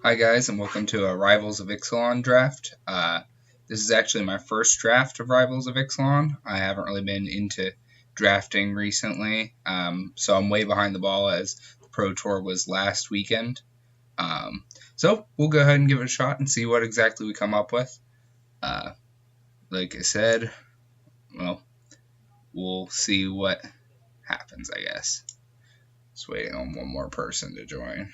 Hi guys, and welcome to a Rivals of Ixalan draft. This is actually my first draft of Rivals of Ixalan. I haven't really been into drafting recently, so I'm way behind the ball as the Pro Tour was last weekend. So we'll go ahead and give it a shot and see what exactly we come up with. Like I said, well, we'll see what happens, I guess. Just waiting on one more person to join.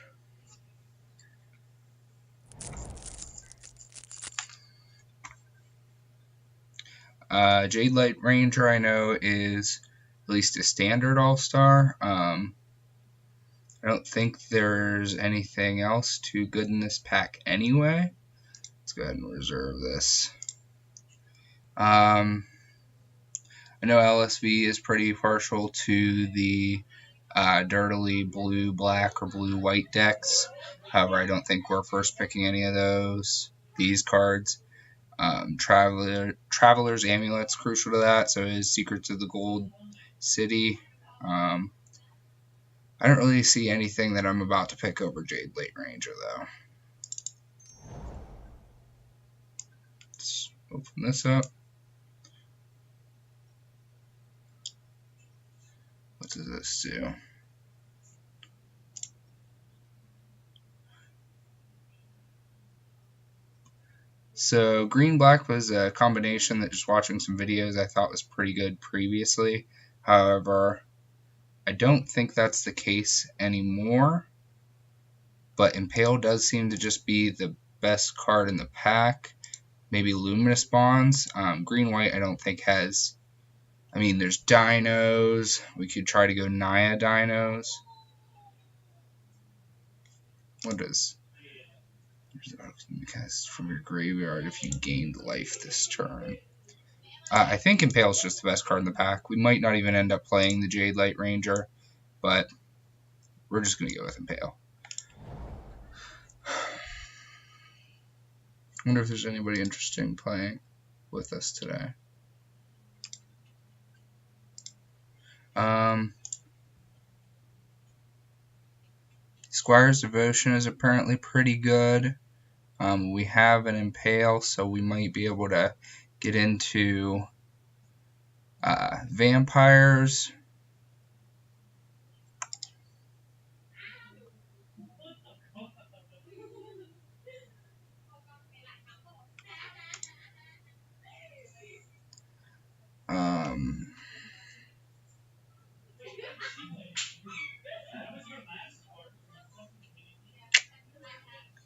Jade Light Ranger, I know, is at least a standard all-star. I don't think there's anything else too good in this pack anyway. Let's go ahead and reserve this. I know LSV is pretty partial to the dirtily blue-black or blue-white decks. However, I don't think we're first picking any of these cards. Traveler's Amulet's crucial to that, so is Secrets of the Gold City. I don't really see anything that I'm about to pick over Jade Light Ranger, though. Let's open this up. What does this do? So green-black was a combination that just watching some videos I thought was pretty good previously. However, I don't think that's the case anymore. But Impale does seem to just be the best card in the pack. Maybe Luminous Bonds. Green-white I don't think has... I mean, there's Dinos. We could try to go Naya Dinos. What does... Cast from your graveyard if you gained life this turn. I think Impale is just the best card in the pack. We might not even end up playing the Jade Light Ranger, but we're just going to go with Impale. I wonder if there's anybody interested in playing with us today. Squire's Devotion is apparently pretty good. We have an Impale, so we might be able to get into vampires.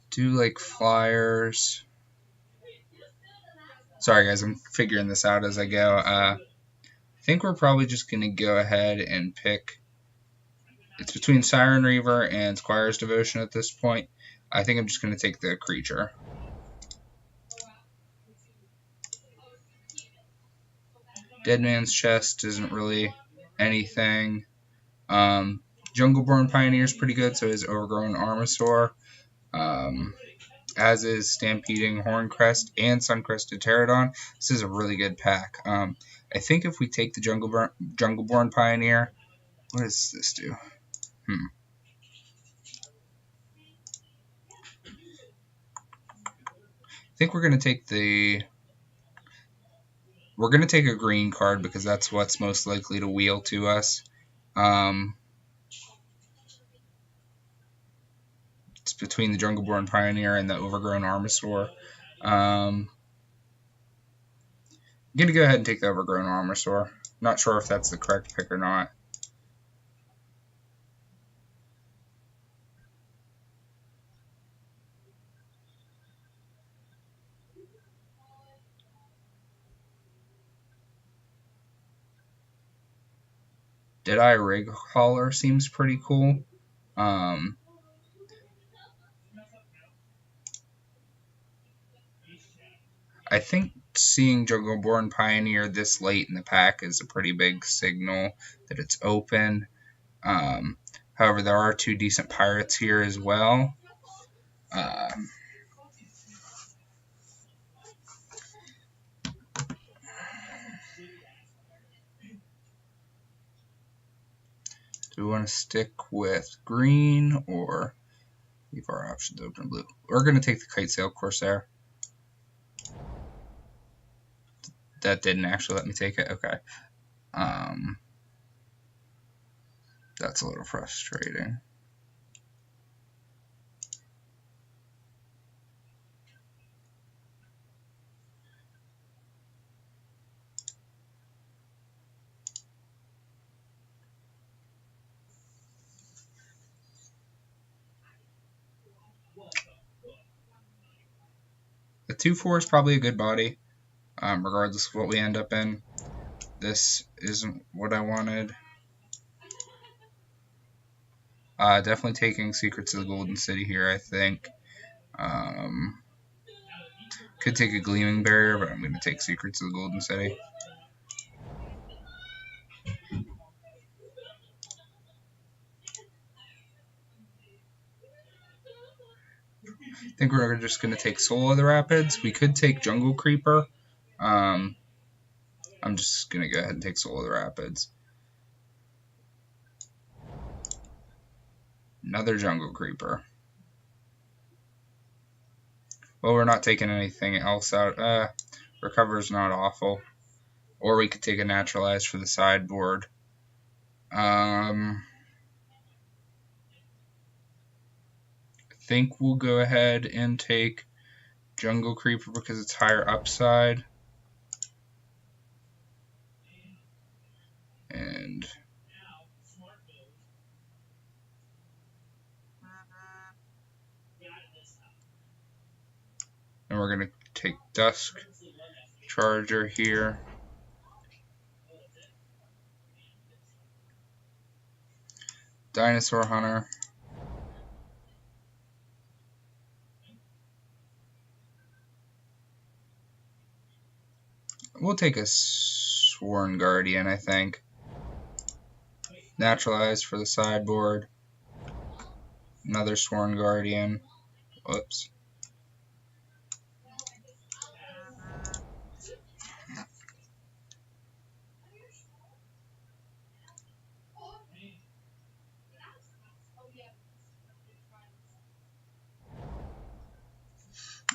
Do like flyers. Sorry guys, I'm figuring this out as I go. I think we're probably just going to go ahead and pick. It's between Siren Reaver and Squire's Devotion at this point. I think I'm just going to take the creature. Dead Man's Chest isn't really anything. Jungleborn Pioneer is pretty good, so is Overgrown Armasaur. As is Stampeding Horncrest and Suncrested Pterodon. This is a really good pack. I think if we take the Jungleborn Pioneer, what does this do? I think we're going to take the... We're going to take a green card because that's what's most likely to wheel to us. It's between the Jungleborn Pioneer and the Overgrown Armasaur. I'm going to go ahead and take the Overgrown Armasaur. Not sure if that's the correct pick or not. Deadeye Rig Hauler seems pretty cool. I think seeing Jungleborn Pioneer this late in the pack is a pretty big signal that it's open. However, there are two decent pirates here as well. Do we want to stick with green or keep our options open. Blue. We're going to take the Kite Sail Corsair. That didn't actually let me take it. Okay. That's a little frustrating. The 2-4 is probably a good body, regardless of what we end up in. This isn't what I wanted. Definitely taking Secrets of the Golden City here, I think. Could take a Gleaming Barrier, but I'm going to take Secrets of the Golden City. I think we're just going to take Soul of the Rapids. We could take Jungle Creeper. I'm just going to go ahead and take Soul of the Rapids. Another Jungle Creeper. Well, we're not taking anything else out. Recover's not awful. Or we could take a Naturalized for the sideboard. I think we'll go ahead and take Jungle Creeper because it's higher upside. And we're going to take Dusk Charger here. Dinosaur Hunter. We'll take a Sworn Guardian, I think. Naturalized for the sideboard. Another Sworn Guardian. Whoops.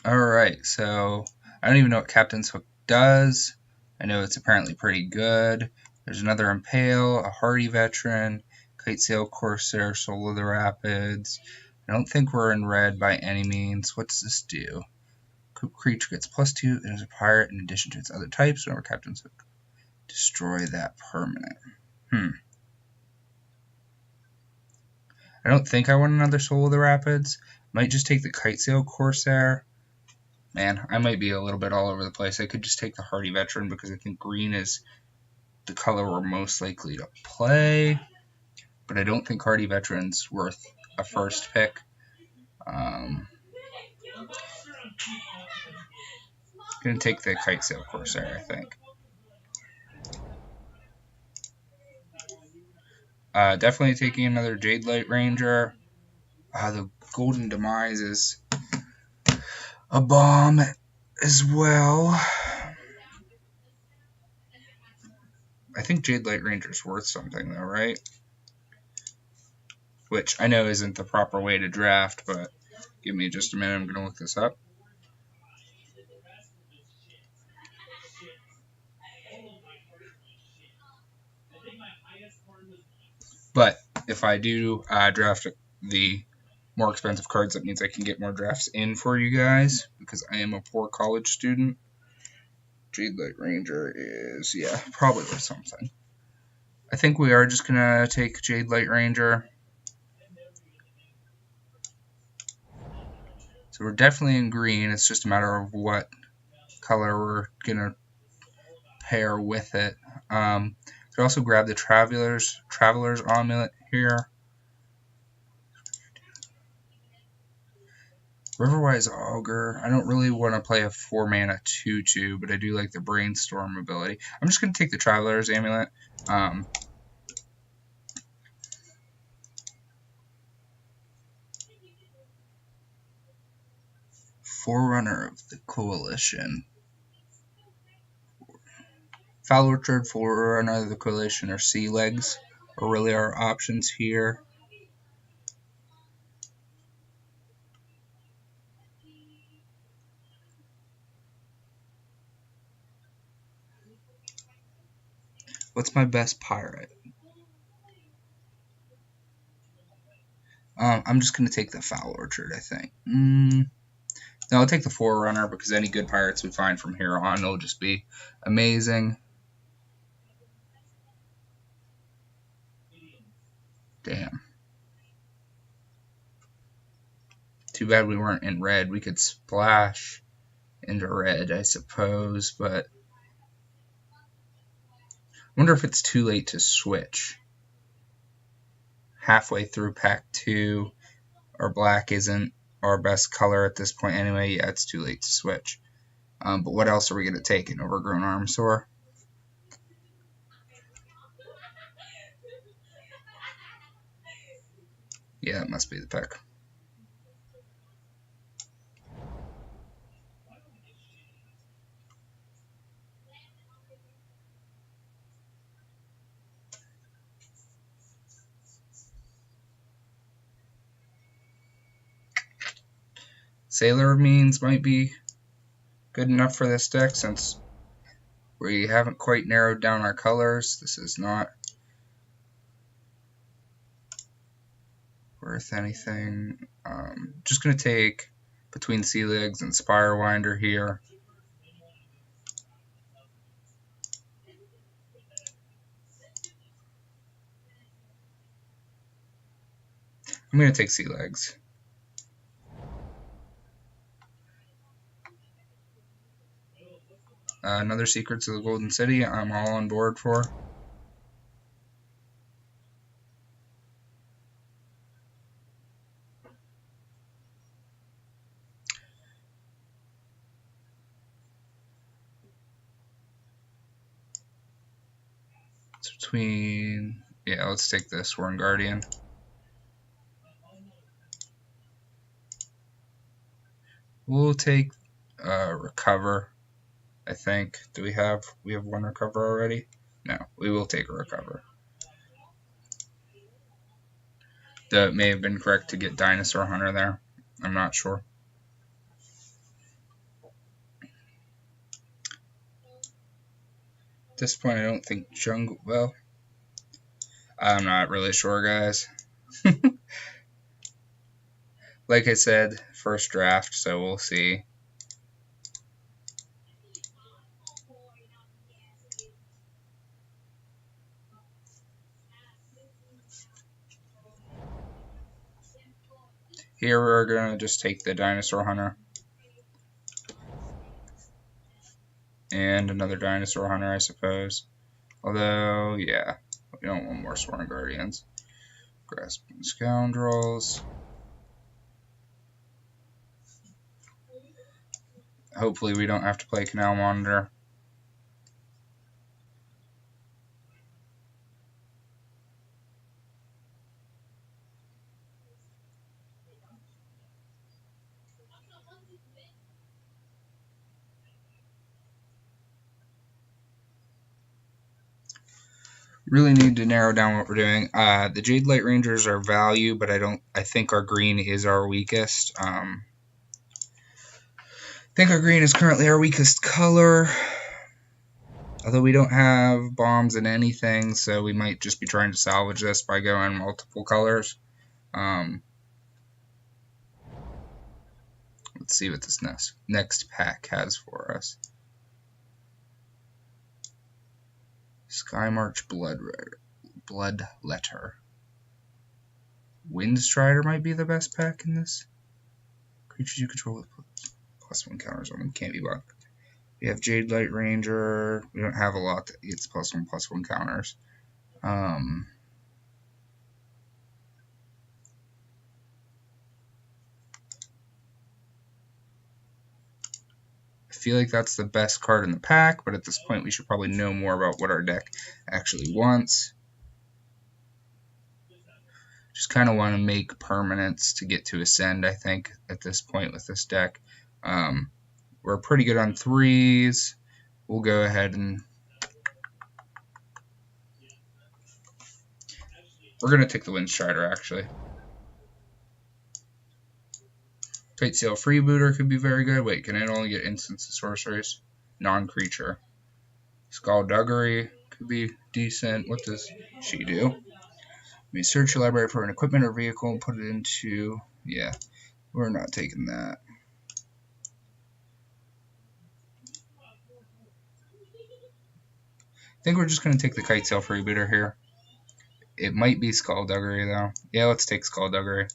Alright, so I don't even know what Captain's Hook does. I know it's apparently pretty good. There's another Impale, a Hardy Veteran, Kite Sail Corsair, Soul of the Rapids. I don't think we're in red by any means. What does this do? Creature gets +2 and is a pirate in addition to its other types. Whenever Captain's Hook, destroy that permanent. I don't think I want another Soul of the Rapids. Might just take the Kite Sail Corsair. Man, I might be a little bit all over the place. I could just take the Hardy Veteran because I think green is the color we're most likely to play. But I don't think Hardy Veteran's worth a first pick. Gonna take the Kite Sail Corsair, I think. Definitely taking another Jade Light Ranger. The Golden Demise is a bomb as well. I think Jade Light Ranger is worth something though, right? Which I know isn't the proper way to draft, but give me just a minute. I'm going to look this up. But if I do draft the more expensive cards, that means I can get more drafts in for you guys because I am a poor college student. Jade Light Ranger is, yeah, probably worth something. I think we are just going to take Jade Light Ranger. So we're definitely in green. It's just a matter of what color we're going to pair with it. Could also grab the Traveler's Amulet here. Riverwise Augur. I don't really want to play a 4-mana 2/2, but I do like the Brainstorm ability. I'm just going to take the Traveler's Amulet. Forerunner of the Coalition. Foul Orchard, Forerunner of the Coalition, or Sea Legs are really our options here. What's my best pirate? I'm just going to take the Foul Orchard, I think. No, I'll take the Forerunner because any good pirates we find from here on will just be amazing. Damn. Too bad we weren't in red. We could splash into red, I suppose, but I wonder if it's too late to switch. Halfway through pack 2, our black isn't our best color at this point anyway. Yeah, it's too late to switch. But what else are we going to take? An Overgrown Armsaur? Yeah, that must be the pick. Sailor Means might be good enough for this deck since we haven't quite narrowed down our colors. This is not worth anything. Just going to take Between Sea Legs and Spirewinder here. I'm going to take Sea Legs. Another Secrets of the Golden City I'm all on board for. It's between... Yeah, let's take the Sworn Guardian. We'll take Recover, I think. Do we have one Recover already? No, we will take a Recover. That may have been correct to get Dinosaur Hunter there. I'm not sure. At this point, I don't think Jungle... Well, I'm not really sure, guys. Like I said, first draft, so we'll see. Here we're going to just take the Dinosaur Hunter. And another Dinosaur Hunter, I suppose. Although, yeah, we don't want more Sworn Guardians. Grasping Scoundrels. Hopefully we don't have to play Canal Monitor. Really need to narrow down what we're doing. The Jade Light Rangers are value, but I think our green is our weakest. I think our green is currently our weakest color. Although we don't have bombs in anything, so we might just be trying to salvage this by going multiple colors. Let's see what this next pack has for us. Skymarch Bloodletter. Windstrider might be the best pack in this. Creatures you control with +1 counters on them can't be blocked. We have Jade Light Ranger. We don't have a lot that gets +1/+1 counters. I feel like that's the best card in the pack, but at this point we should probably know more about what our deck actually wants. Just kind of want to make permanents to get to Ascend, I think, at this point with this deck. We're pretty good on 3s. We'll go ahead and... We're going to take the Windstrider, actually. Fate Seal Freebooter could be very good. Wait, can it only get instants and sorceries? Non-creature. Skullduggery could be decent. What does she do? Let me search your library for an equipment or vehicle and put it into... Yeah, we're not taking that. I think we're just going to take the Kite Sail Freebooter here. It might be Skullduggery, though. Yeah, let's take Skullduggery.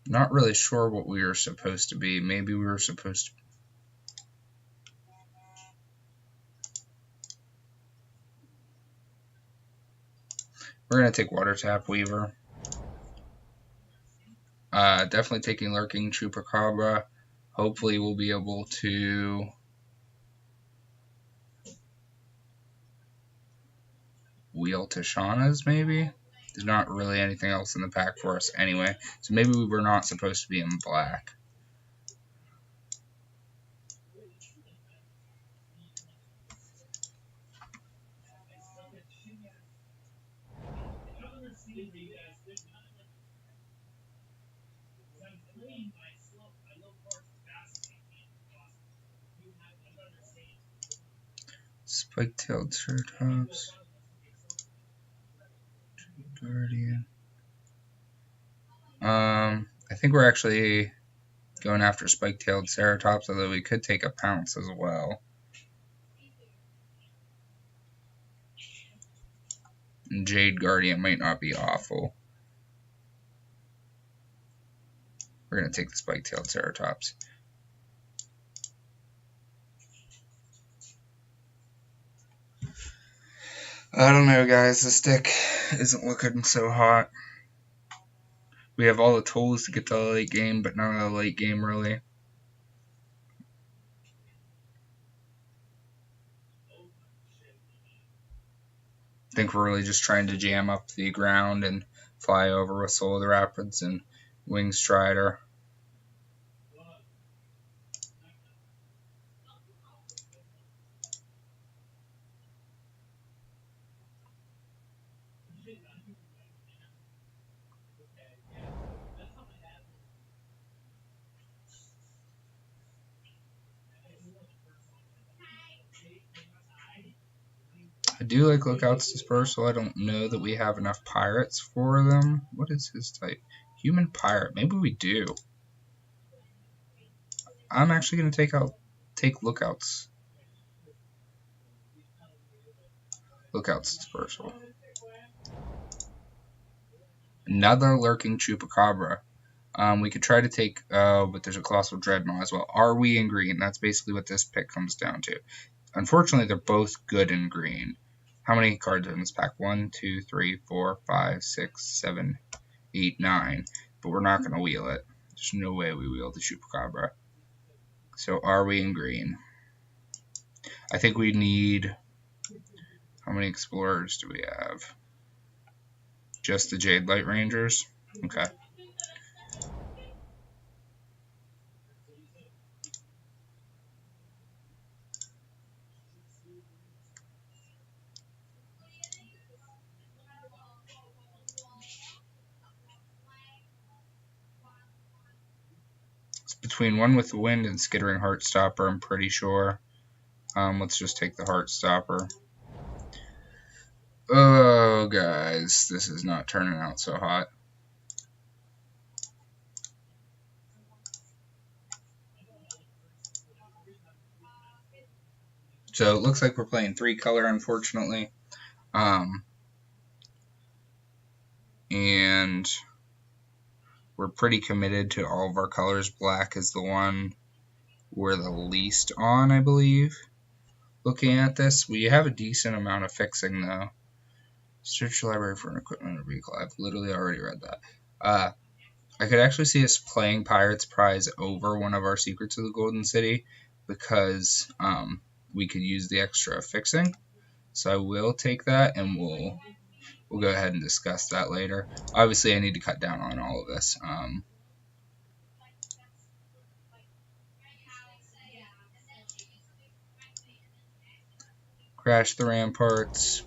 Not really sure what we were supposed to be. Maybe we were supposed to... We're going to take Water Tap Weaver. Definitely taking Lurking Chupacabra. Hopefully we'll be able to... Wheel Tishana's, maybe? There's not really anything else in the pack for us anyway. So maybe we were not supposed to be in black. Spike-tailed Ceratops. Guardian. I think we're actually going after Spike-tailed Ceratops, although we could take a Pounce as well. And Jade Guardian might not be awful. We're going to take the Spike-tailed Ceratops. I don't know, guys. This deck isn't looking so hot. We have all the tools to get to the late game, but none of the late game, really. I think we're really just trying to jam up the ground and fly over with Soul of the Rapids and Wing Strider. I do like Lookout's Dispersal. I don't know that we have enough pirates for them. What is his type? Human Pirate. Maybe we do. I'm actually going to take Lookout's Dispersal. Another Lurking Chupacabra. We could try to take, but there's a Colossal Dreadnought as well. Are we in green? That's basically what this pick comes down to. Unfortunately, they're both good in green. How many cards are in this pack? 1, 2, 3, 4, 5, 6, 7, 8, 9. But we're not going to wheel it. There's no way we wheel the Chupacabra. So are we in green? I think we need... How many Explorers do we have? Just the Jade Light Rangers? Okay. Between One with the Wind and Skittering Heartstopper, I'm pretty sure. Let's just take the Heartstopper. Oh, guys, this is not turning out so hot. So it looks like we're playing 3-color, unfortunately. And we're pretty committed to all of our colors. Black is the one we're the least on, I believe. Looking at this, we have a decent amount of fixing, though. Search the library for an equipment or vehicle. I've literally already read that. I could actually see us playing Pirates Prize over one of our Secrets of the Golden City because we could use the extra fixing. So I will take that, and we'll go ahead and discuss that later. Obviously, I need to cut down on all of this. Crash the Ramparts.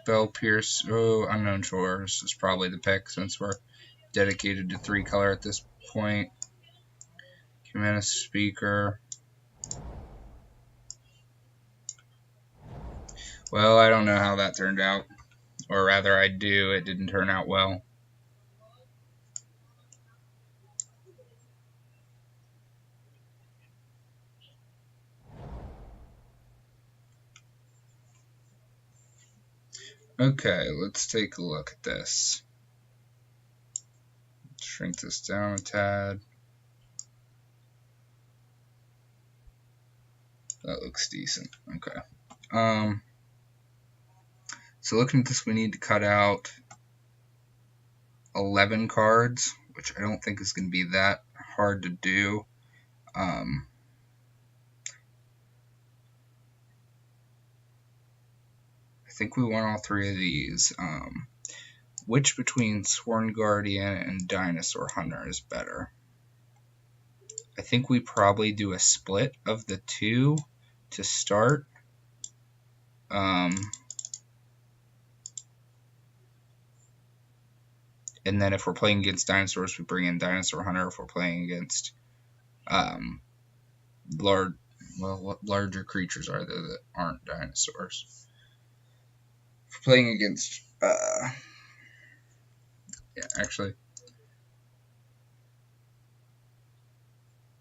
Spell Pierce. Oh, Unknown Shores is probably the pick since we're dedicated to 3-color at this point. Humana Speaker. Well, I don't know how that turned out. Or rather, I do. It didn't turn out well. Okay, let's take a look at this. Shrink this down a tad. That looks decent. Okay. So looking at this, we need to cut out 11 cards, which I don't think is going to be that hard to do. I think we want all 3 of these. Which between Sworn Guardian and Dinosaur Hunter is better? I think we probably do a split of the 2 to start. And then if we're playing against dinosaurs, we bring in Dinosaur Hunter. If we're playing against what larger creatures are there that aren't dinosaurs? If we're playing against yeah, actually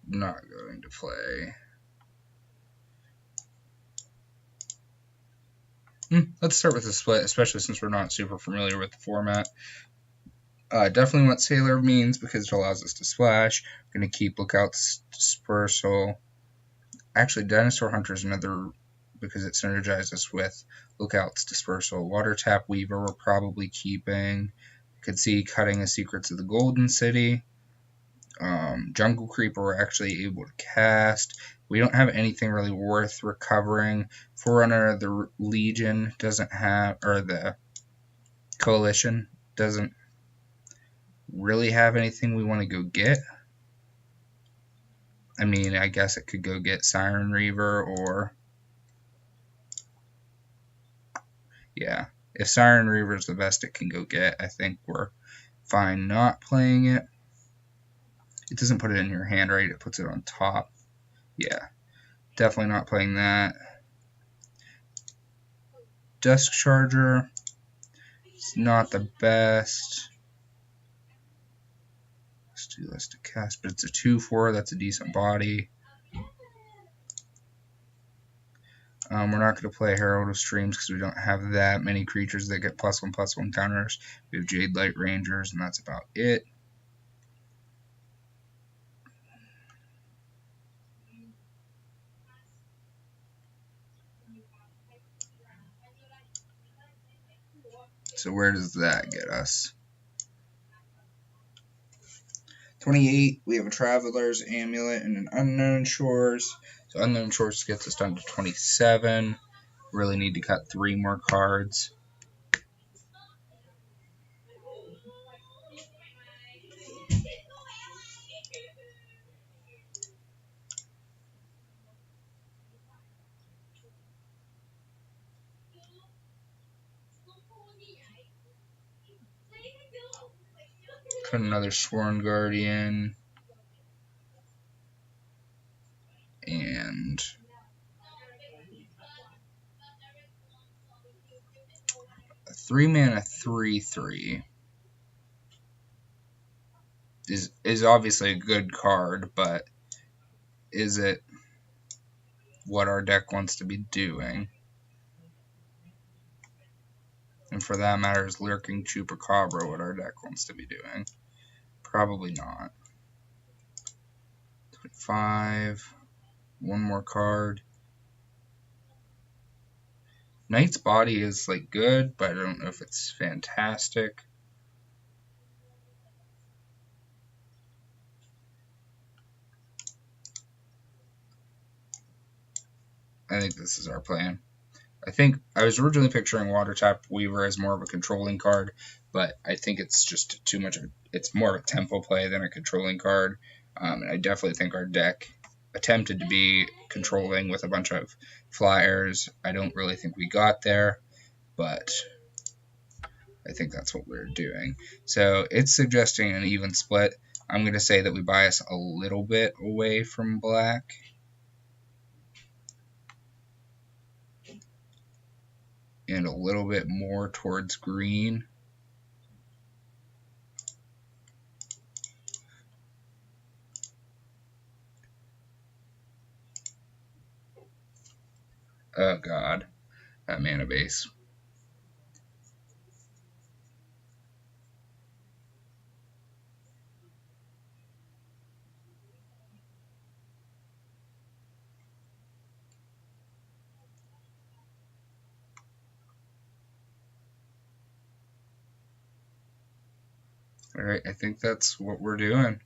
not going to play. Let's start with a split, especially since we're not super familiar with the format. Definitely want Sailor Means because it allows us to splash. Going to keep Lookout's Dispersal. Actually, Dinosaur Hunter is another because it synergizes with Lookout's Dispersal. Water Tap Weaver we're probably keeping. Could see Cutting the Secrets of the Golden City. Jungle Creeper we're actually able to cast. We don't have anything really worth recovering. Forerunner of the Legion doesn't have, or the Coalition doesn't really have anything we want to go get. I mean, I guess it could go get Siren Reaver or... Yeah, if Siren Reaver is the best it can go get, I think we're fine not playing it. It doesn't put it in your hand, right? It puts it on top. Yeah, definitely not playing that. Dusk Charger, it's not the best. It's too less to cast, but it's a 2/4. That's a decent body. We're not going to play Herald of Streams because we don't have that many creatures that get +1/+1 counters. We have Jade Light Rangers, and that's about it. So where does that get us? 28, we have a Traveler's Amulet and an Unknown Shores. So Unknown Shores gets us down to 27. Really need to cut 3 more cards. Cut another Sworn Guardian. And a 3-mana 3/3 is obviously a good card, but is it what our deck wants to be doing? And for that matter, is Lurking Chupacabra what our deck wants to be doing? Probably not. 25. One more card. Knight's Body is like good, but I don't know if it's fantastic. I think this is our plan. I think I was originally picturing Water Tap Weaver as more of a controlling card, but I think it's just too much of it's more of a tempo play than a controlling card. And I definitely think our deck attempted to be controlling with a bunch of flyers. I don't really think we got there, but I think that's what we're doing. So it's suggesting an even split. I'm going to say that we bias a little bit away from black. And a little bit more towards green. Oh god, that mana base. Alright, I think that's what we're doing.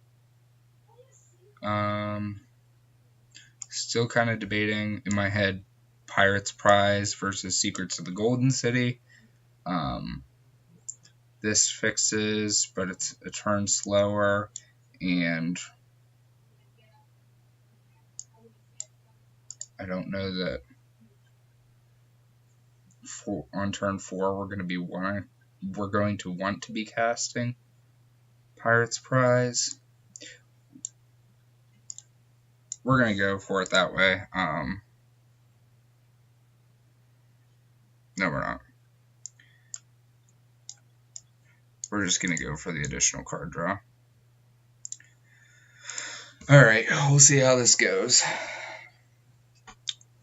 Still kind of debating in my head Pirate's Prize versus Secrets of the Golden City. This fixes, but it's a turn slower, and I don't know that on turn 4 we're going to want to be casting Pirate's Prize. We're going to go for it that way. No, we're not. We're just going to go for the additional card draw. Alright, we'll see how this goes.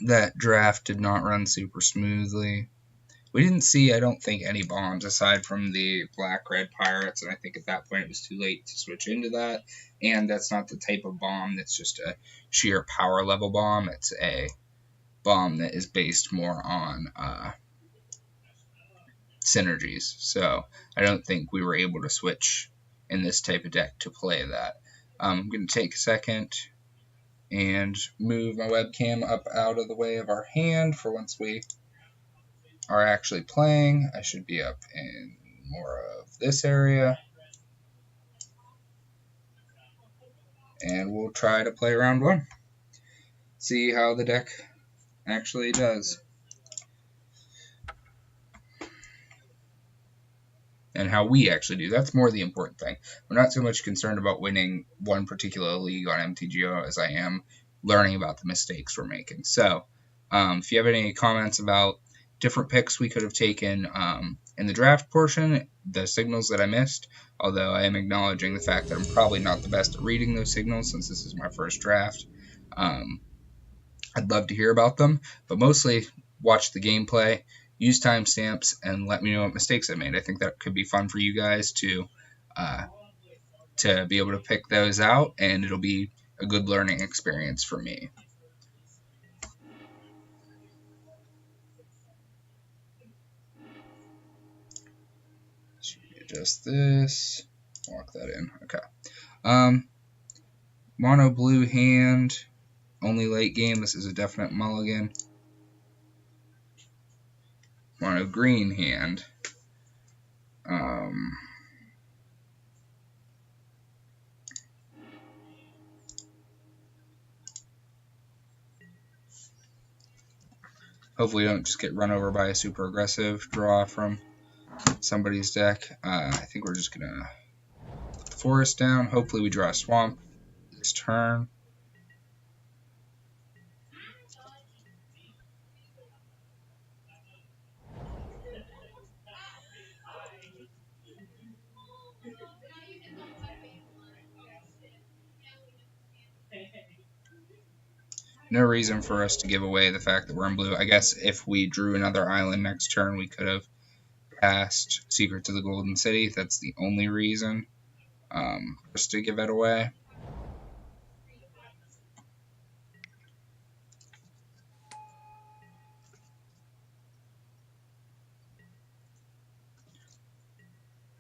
That draft did not run super smoothly. We didn't see, I don't think, any bombs aside from the black-red pirates, and I think at that point it was too late to switch into that. And that's not the type of bomb that's just a sheer power level bomb. It's a bomb that is based more on synergies. So I don't think we were able to switch in this type of deck to play that. I'm going to take a second and move my webcam up out of the way of our hand for once we are actually playing. I should be up in more of this area. And we'll try to play round 1. See how the deck actually does. And how we actually do. That's more the important thing. I'm not so much concerned about winning one particular league on MTGO as I am learning about the mistakes we're making. So, if you have any comments about different picks we could have taken in the draft portion, the signals that I missed, although I am acknowledging the fact that I'm probably not the best at reading those signals since this is my first draft, I'd love to hear about them, but mostly watch the gameplay, use timestamps, and let me know what mistakes I made. I think that could be fun for you guys to be able to pick those out, and it'll be a good learning experience for me. Adjust this, lock that in. Okay. Mono blue hand, only late game. This is a definite mulligan. Mono green hand. Hopefully, don't just get run over by a super aggressive draw from somebody's deck. I think we're just gonna put the forest down. Hopefully, we draw a swamp this turn. No reason for us to give away the fact that we're in blue. I guess if we drew another island next turn, we could have cast Secret to the Golden City. That's the only reason for us to give it away.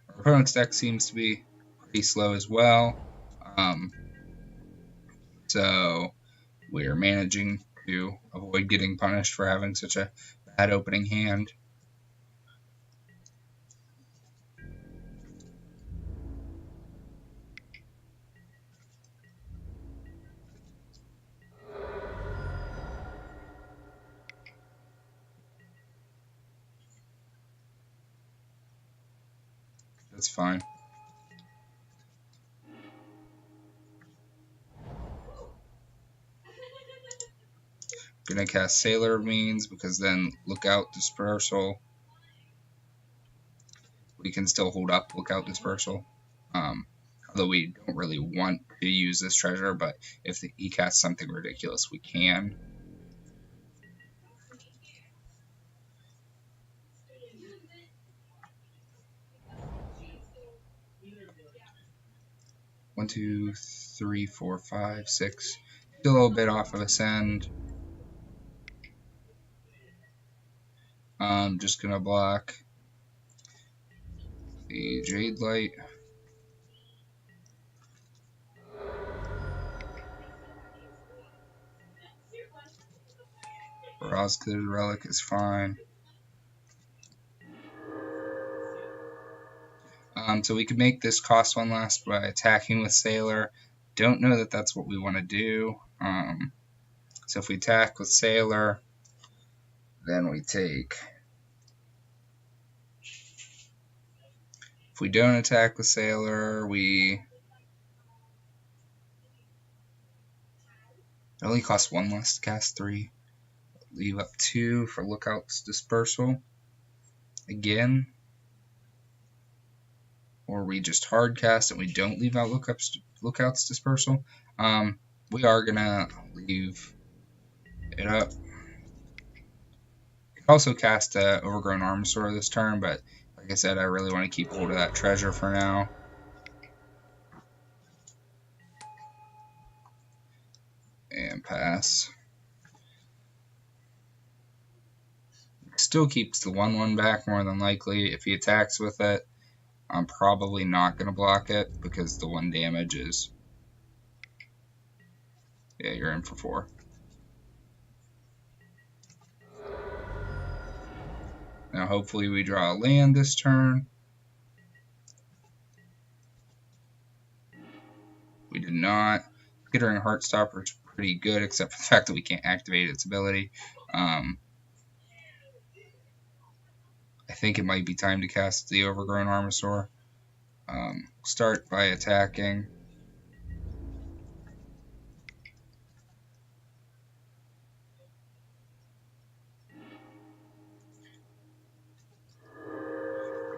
Our opponent's deck seems to be pretty slow as well. So we're managing to avoid getting punished for having such a bad opening hand. That's fine. Gonna cast Sailor Means because then Lookout Dispersal. We can still hold up Lookout Dispersal. Although we don't really want to use this treasure, but if he casts something ridiculous, we can. One, two, three, four, five, six. Still a little bit off of Ascend. Just gonna block the Jade Light. Roscliffe Relic is fine. So we could make this cost one less by attacking with Sailor. Don't know that that's what we want to do. So if we attack with Sailor, then we take. If we don't attack with Sailor, we. It only costs one less to cast 3. Leave up 2 for Lookout's Dispersal. Again. Or we just hard cast and we don't leave out Lookout's Dispersal. We are gonna leave it up. Could also cast Overgrown Armasaur this turn, but like I said, I really want to keep hold of that treasure for now. And pass. Still keeps the 1/1 back more than likely. If he attacks with it, I'm probably not going to block it because the 1 damage is. Yeah, you're in for 4. Now hopefully we draw a land this turn. We did not. Skittering Heartstopper is pretty good, except for the fact that we can't activate its ability. I think it might be time to cast the Overgrown Armasaur. Start by attacking.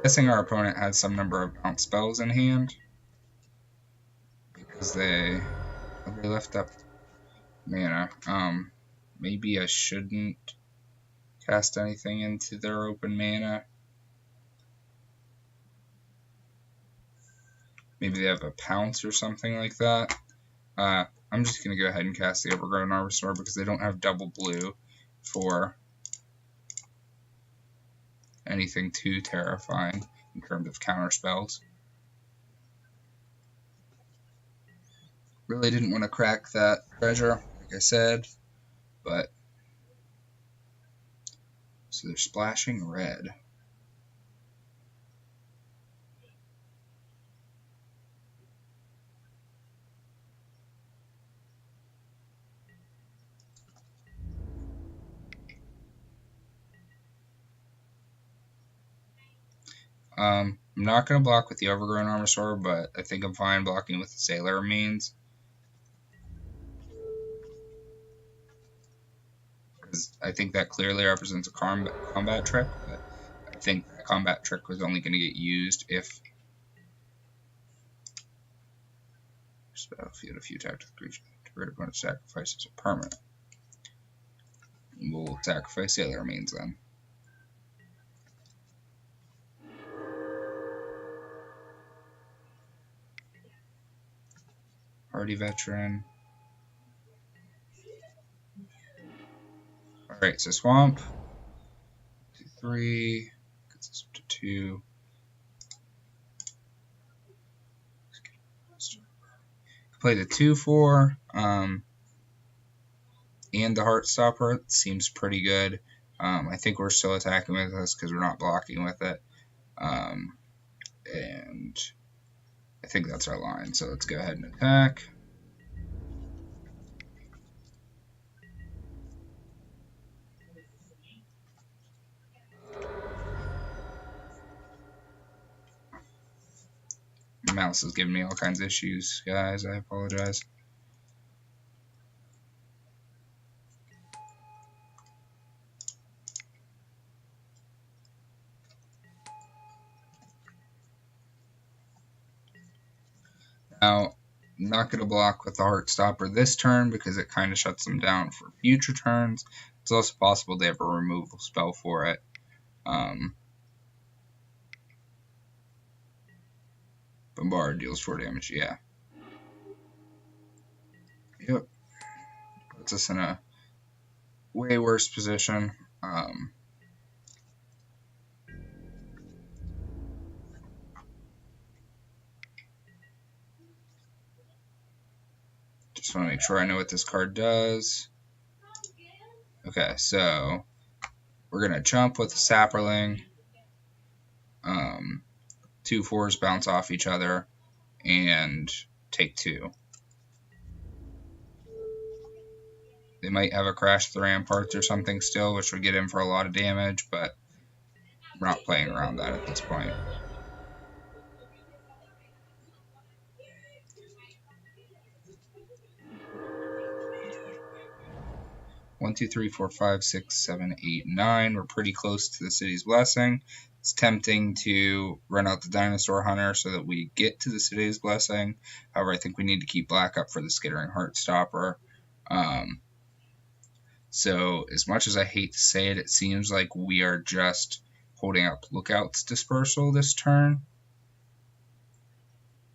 Guessing our opponent has some number of bounce spells in hand because they left up mana. Maybe I shouldn't cast anything into their open mana. Maybe they have a pounce or something like that. I'm just going to go ahead and cast the Overgrown Armasaur because they don't have double blue for anything too terrifying in terms of counter spells. Really didn't want to crack that treasure, like I said, but so they're splashing red. I'm not going to block with the Overgrown Armasaur, but I think I'm fine blocking with the Sailor Means. Because I think that clearly represents a combat trick, but I think that combat trick was only going to get used if battlefield, if you attack with creature, triggered opponent sacrifices a permanent. We'll sacrifice Sailor Means then. Hardy Veteran. Alright, so Swamp. 2, 3. Gets us up to 2. Play the 2/4. And the Heartstopper. It seems pretty good. I think we're still attacking with this because we're not blocking with it. And I think that's our line. So let's go ahead and attack. The mouse is giving me all kinds of issues, guys. I apologize. Now, I'm not going to block with the Heartstopper this turn because it kind of shuts them down for future turns. It's also possible they have a removal spell for it. Bombard deals 4 damage, yeah. Yep. Puts us in a way worse position. Just want to make sure I know what this card does. Okay, so we're going to jump with the Sapperling. 2 4s bounce off each other and take 2. They might have a Crash the Ramparts or something still, which would get in for a lot of damage, but we're not playing around that at this point. One, two, three, four, five, six, 7, 8, 9. We're pretty close to the City's Blessing. It's tempting to run out the Dinosaur Hunter so that we get to the City's Blessing. However, I think we need to keep black up for the Skittering Heartstopper. So as much as I hate to say it, it seems like we are just holding up Lookout's Dispersal this turn.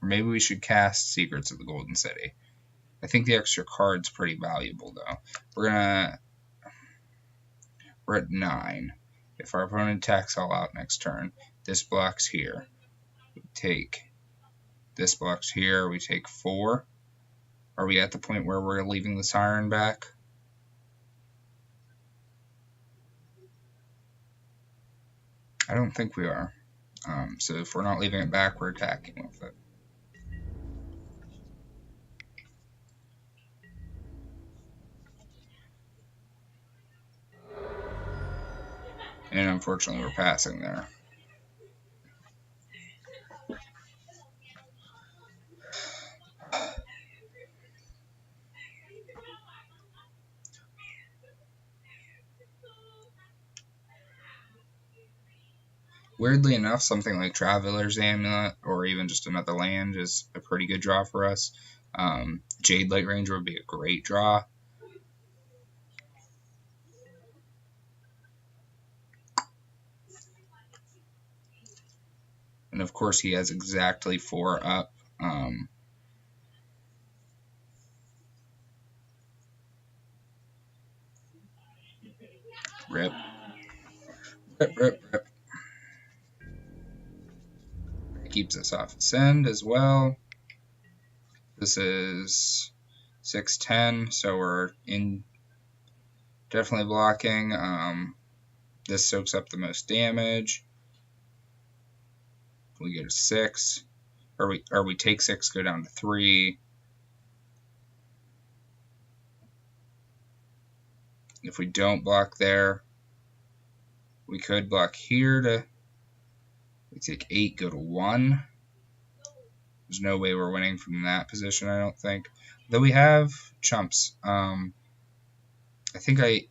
Or maybe we should cast Secrets of the Golden City. I think the extra card's pretty valuable, though. We're at 9. If our opponent attacks all out next turn, this blocks here. We take this blocks here. We take 4. Are we at the point where we're leaving the Siren back? I don't think we are. So if we're not leaving it back, we're attacking with it. And unfortunately, we're passing there. Weirdly enough, something like Traveler's Amulet or even just another land is a pretty good draw for us. Jade Light Ranger would be a great draw. And of course, he has exactly 4 up. Rip. Rip, rip, rip. It keeps us off Ascend as well. This is 6-10, so we're in definitely blocking. This soaks up the most damage. We get a 6. Or we take 6, go down to 3. If we don't block there, we could block here to we take 8, go to 1. There's no way we're winning from that position, I don't think. Though we have chumps. I think I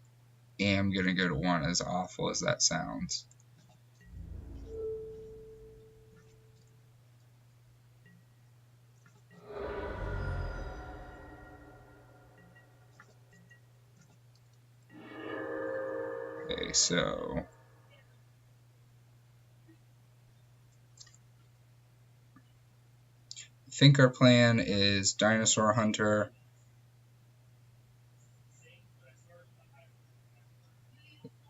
am going to go to 1, as awful as that sounds. Okay, so I think our plan is Dinosaur Hunter.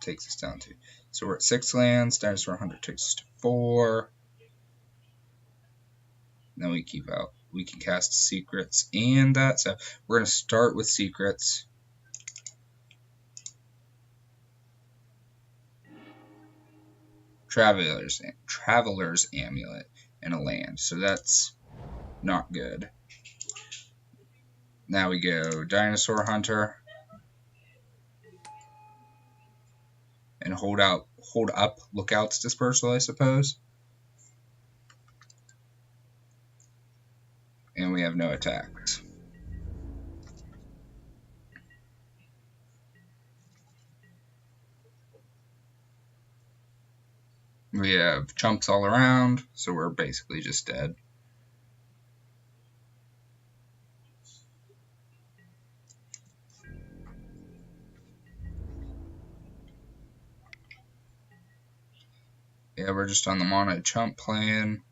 Takes us down to. So we're at 6 lands. Dinosaur Hunter takes us to 4. Then we keep out. We can cast Secrets and that. So we're going to start with Secrets. Traveler's Amulet and a land. So that's not good. Now we go Dinosaur Hunter. And hold up Lookout's Dispersal, I suppose. have no attacks. We have chumps all around, so we're basically just dead. Yeah, we're just on the mono chump plan.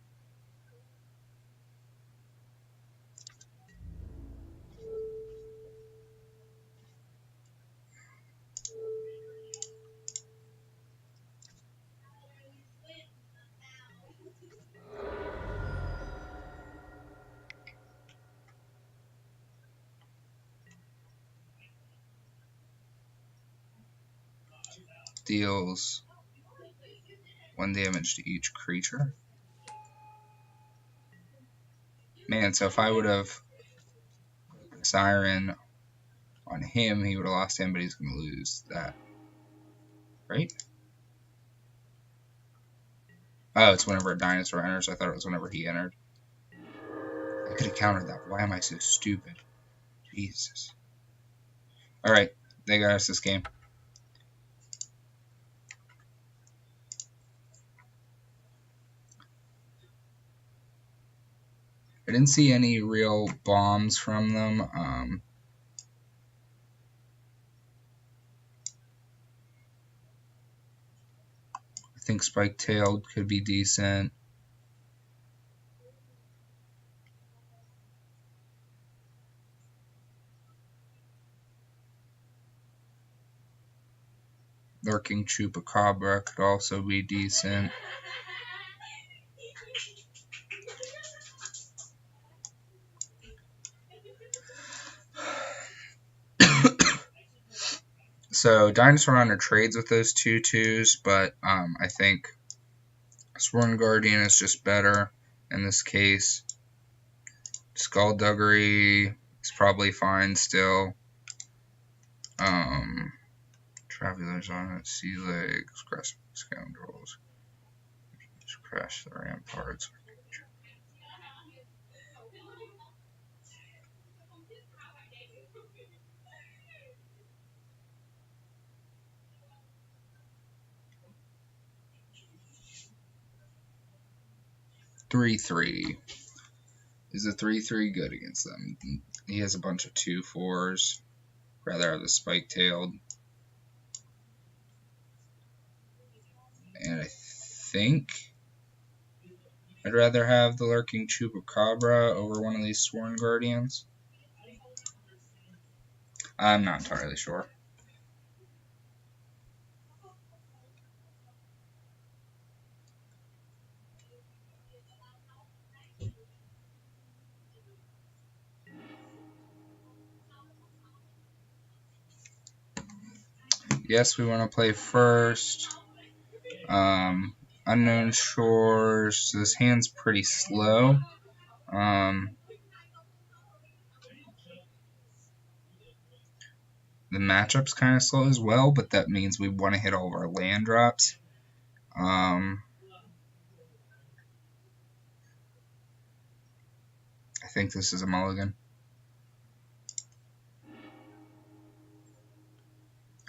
Deals 1 damage to each creature. Man, so if I would have Siren on him, he would have lost him, but he's going to lose that. Right? Oh, it's whenever a dinosaur enters. I thought it was whenever he entered. I could have countered that. Why am I so stupid? Jesus. Alright, they got us this game. I didn't see any real bombs from them. I think Spike-tailed could be decent. Lurking Chupacabra could also be decent. So Dinosaur Hunter trades with those 2/2s, but I think Sworn Guardian is just better in this case. Skullduggery is probably fine still. Travelers on it, Sea Legs, Grasping Scoundrels, just crash the ramparts. 3/3. Is a 3/3 good against them? He has a bunch of 2/4s. Rather have the Spike-tailed. And I think I'd rather have the Lurking Chupacabra over one of these Sworn Guardians. I'm not entirely sure. Yes, we want to play first. Unknown Shores. So this hand's pretty slow. The matchup's kind of slow as well, but that means we want to hit all of our land drops. I think this is a mulligan.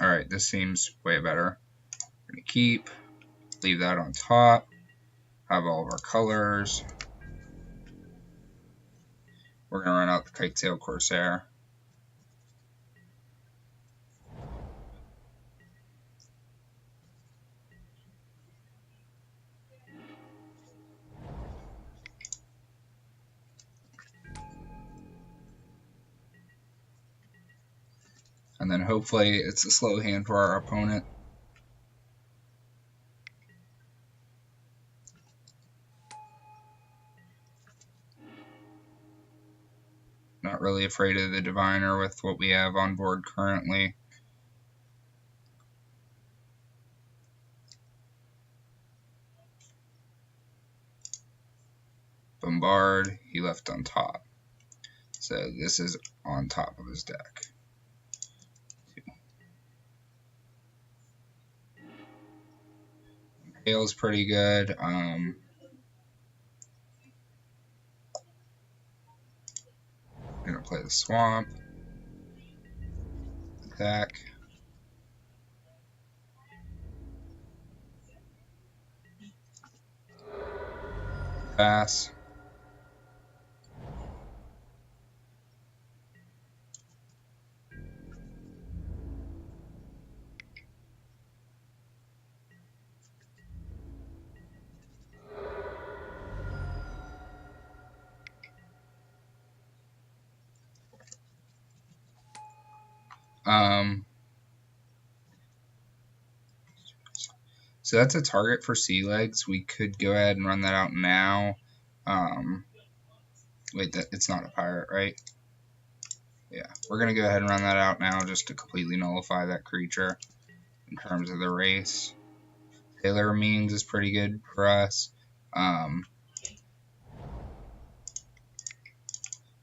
Alright, this seems way better. We're going to keep, leave that on top, have all of our colors. We're going to run out the Kite-tail Corsair. And then hopefully it's a slow hand for our opponent. Not really afraid of the Diviner with what we have on board currently. Bombard, he left on top. So this is on top of his deck. Hail's pretty good. to play the swamp. Attack. Pass. So that's a target for sea legs. We could go ahead and run that out now. Wait, it's not a pirate, right? Yeah, we're going to go ahead and run that out now just to completely nullify that creature in terms of the race. Sailor means is pretty good for us.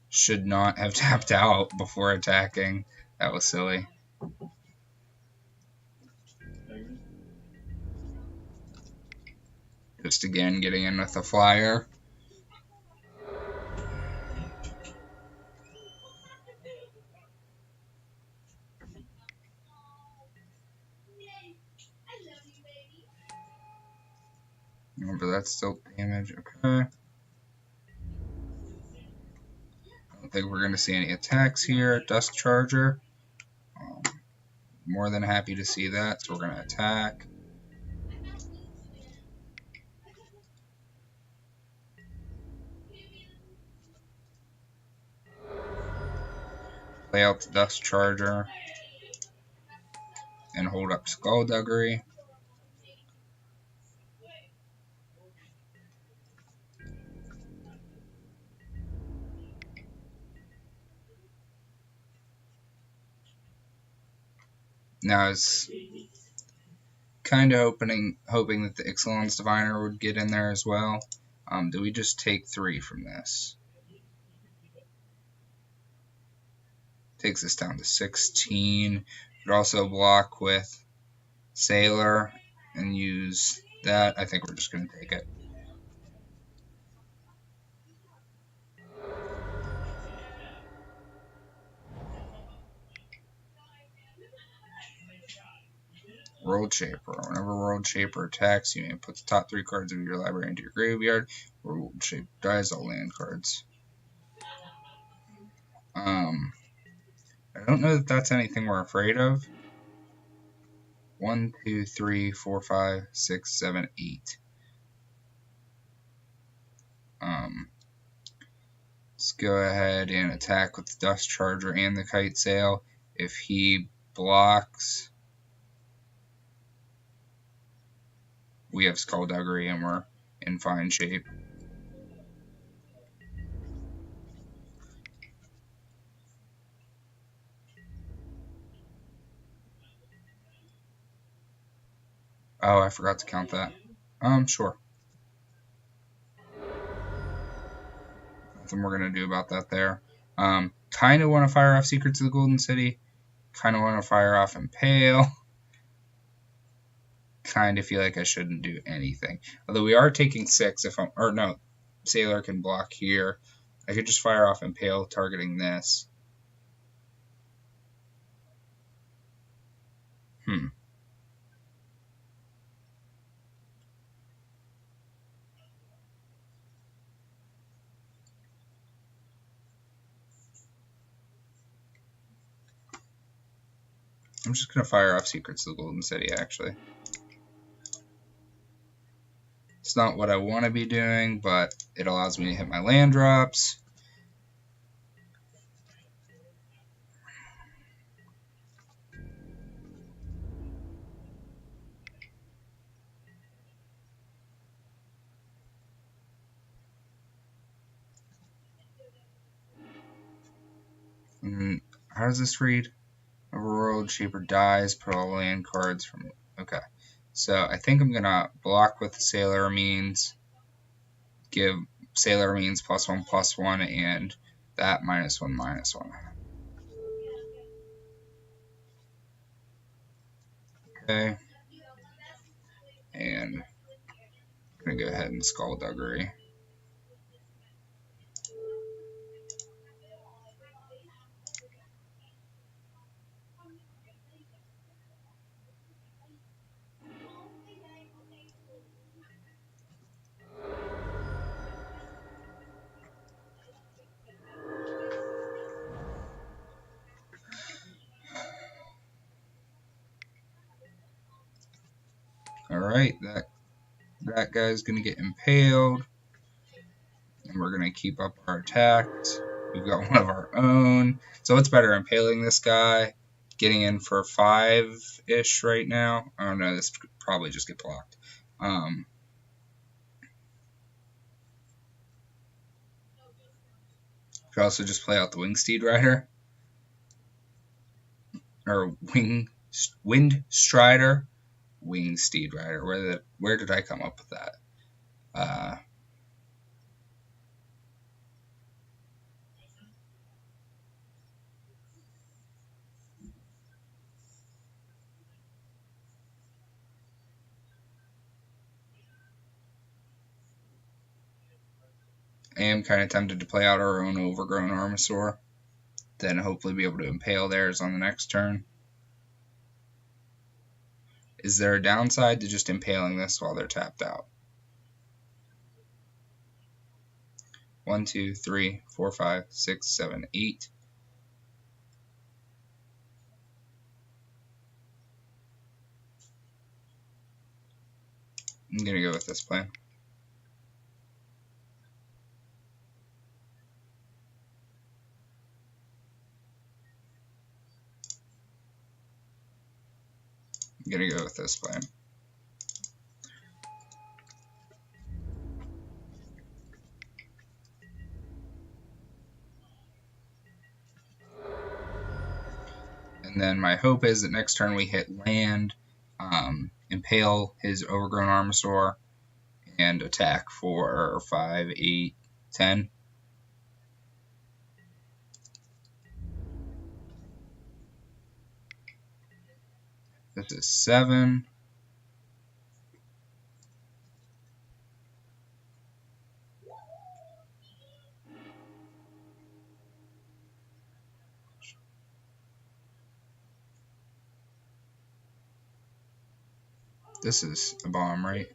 Should not have tapped out before attacking. That was silly. Just again getting in with a flyer. Remember, that's still damage. Okay. I don't think we're going to see any attacks here. Dust Charger. More than happy to see that, so we're going to attack. Play out the Dust Charger. And hold up Skullduggery. Now I was kind of hoping that the Ixalan's Diviner would get in there as well. Do we just take 3 from this? Takes us down to 16. Could also block with Sailor and use that. I think we're just going to take it. World Shaper. Whenever World Shaper attacks, you may put the top 3 cards of your library into your graveyard. World Shaper dies all land cards. I don't know that that's anything we're afraid of. 1, 2, 3, 4, 5, 6, 7, 8. Let's go ahead and attack with the Dust Charger and the Kite Sail. If he blocks, we have Skullduggery and we're in fine shape. Oh, I forgot to count that. Sure. Nothing we're going to do about that there. Kind of want to fire off Secrets of the Golden City. Kind of want to fire off Impale. Kind of feel like I shouldn't do anything. Although we are taking 6 if I'm... Or no, Sailor can block here. I could just fire off Impale targeting this. I'm just going to fire off Secrets of the Golden City, actually. It's not what I want to be doing, but it allows me to hit my land drops. And how does this read? A World Shaper dies, put all land cards from... Okay. So I think I'm going to block with Sailor Means, give Sailor Means +1/+1, and that -1/-1. Okay. And I'm going to go ahead and Skullduggery. Alright, that guy's gonna get impaled. And we're gonna keep up our attacks. We've got one of our own. So what's better, impaling this guy, getting in for 5-ish right now? Oh no, this could probably just get blocked. Could also just play out the Wingsteed Rider. Or Wind Strider. Wingsteed Rider. Where did I come up with that? I am kind of tempted to play out our own Overgrown Armasaur. Then hopefully be able to impale theirs on the next turn. Is there a downside to just impaling this while they're tapped out? 1, 2, 3, 4, 5, 6, 7, 8. I'm going to go with this plan. I'm going to go with this plan. And then my hope is that next turn we hit land, impale his Overgrown Armasaur, and attack for 5, 8, 10. This is 7. This is a bomb, right?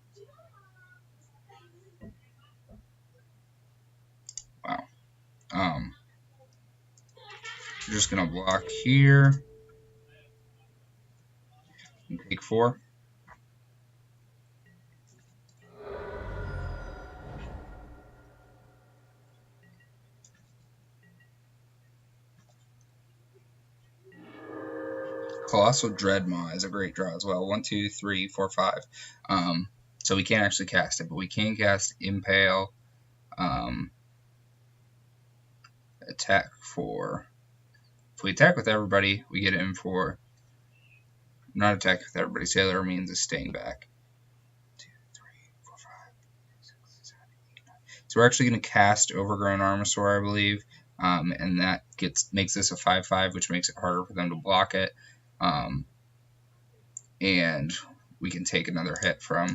Wow. We're just going to block here. And take 4. Colossal Dreadmaw is a great draw as well. 1, 2, 3, 4, 5. So we can't actually cast it, but we can cast Impale. Attack for. If we attack with everybody, we get in for. Not attack with everybody. Sailor means is staying back. 2, 3, 4, 5, 6, 7, 8, 9. So we're actually going to cast Overgrown Armasaur, I believe. And that makes this a 5/5, which makes it harder for them to block it. And we can take another hit from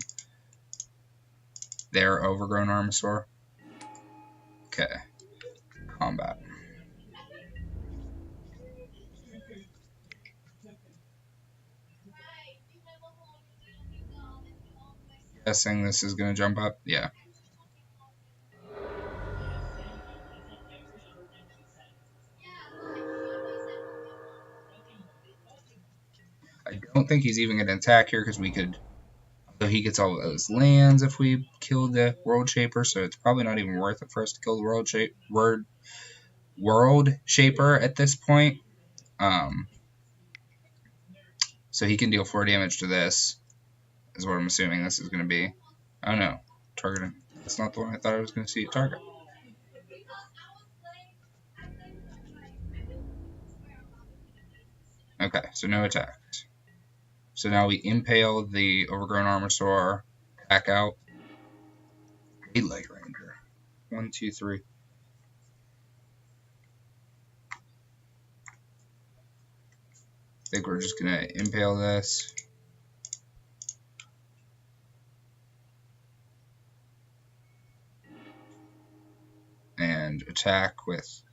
their Overgrown Armasaur. Okay. Combat. Guessing this is going to jump up? Yeah. I don't think he's even going to attack here because we could. So he gets all of those lands if we kill the World Shaper, so it's probably not even worth it for us to kill the World Shaper at this point. So he can deal 4 damage to this, is what I'm assuming this is going to be. Oh no, targeting. That's not the one I thought I was going to see at target. Okay, so no attacks. So now we impale the Overgrown Armasaur, attack out. Light Ranger. 1, 2, 3. I think we're just going to impale this. And attack with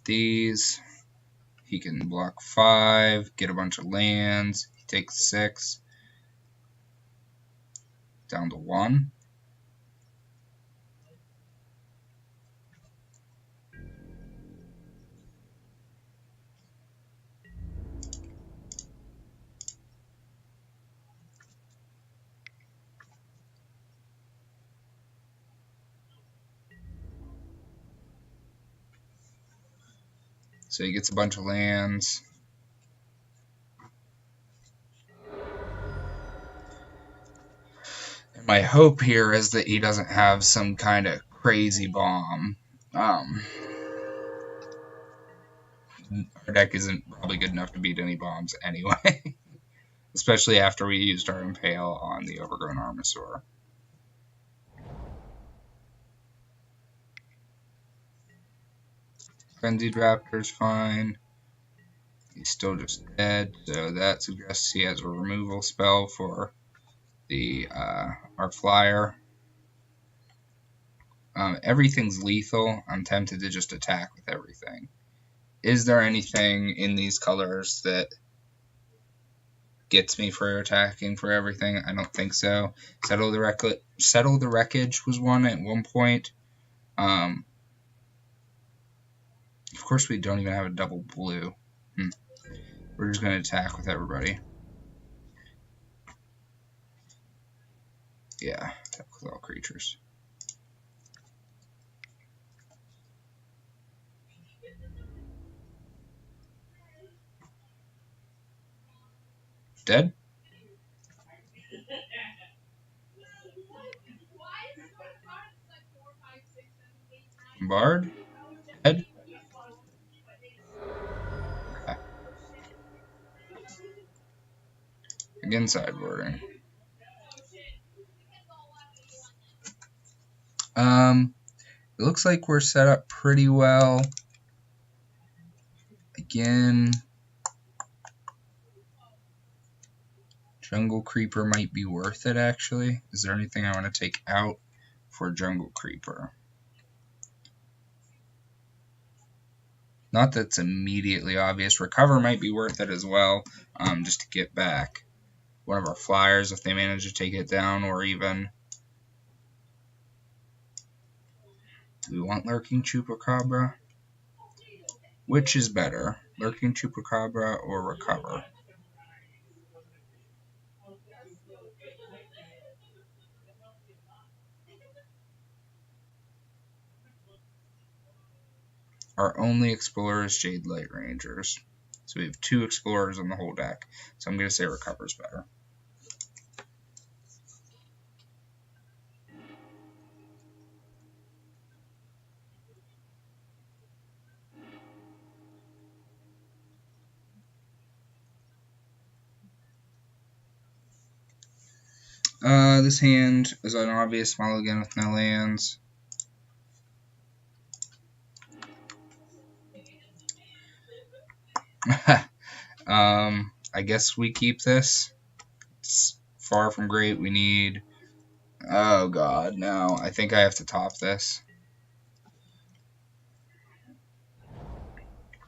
these. He can block 5, get a bunch of lands. He takes 6. Down to 1. So he gets a bunch of lands. And my hope here is that he doesn't have some kind of crazy bomb. Our deck isn't probably good enough to beat any bombs anyway. Especially after we used our Impale on the Overgrown Armasaur. Frenzied Raptor's fine. He's still just dead, so that suggests he has a removal spell for the our flyer. Everything's lethal. I'm tempted to just attack with everything. Is there anything in these colors that gets me for attacking for everything? I don't think so. Settle the Wreckage was one at one point. Of course, we don't even have a double blue. We're just going to attack with everybody. Yeah, attack with all creatures. Dead? Bard? Dead? Okay. Again, sideboarding. It looks like we're set up pretty well. Again, Jungle Creeper might be worth it, actually. Is there anything I want to take out for Jungle Creeper? Not that's immediately obvious. Recover might be worth it as well, just to get back one of our flyers if they manage to take it down, or even... Do we want Lurking Chupacabra? Which is better, Lurking Chupacabra or Recover? Our only explorer is Jade Light Rangers. So we have 2 explorers on the whole deck. So I'm going to say Recover's better. This hand is an obvious mulligan with no lands. I guess we keep this. It's far from great. We need... Oh god, no. I think I have to top this.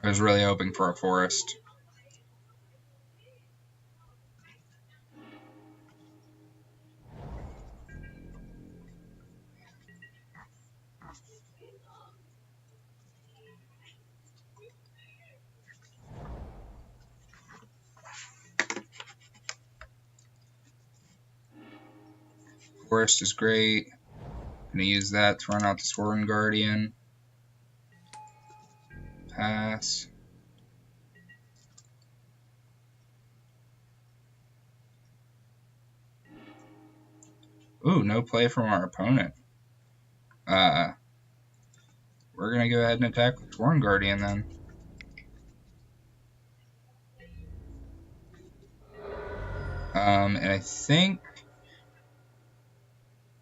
I was really hoping for a forest. Forest is great. I'm going to use that to run out the Sworn Guardian. Pass. Ooh, no play from our opponent. We're going to go ahead and attack with Sworn Guardian then. And I think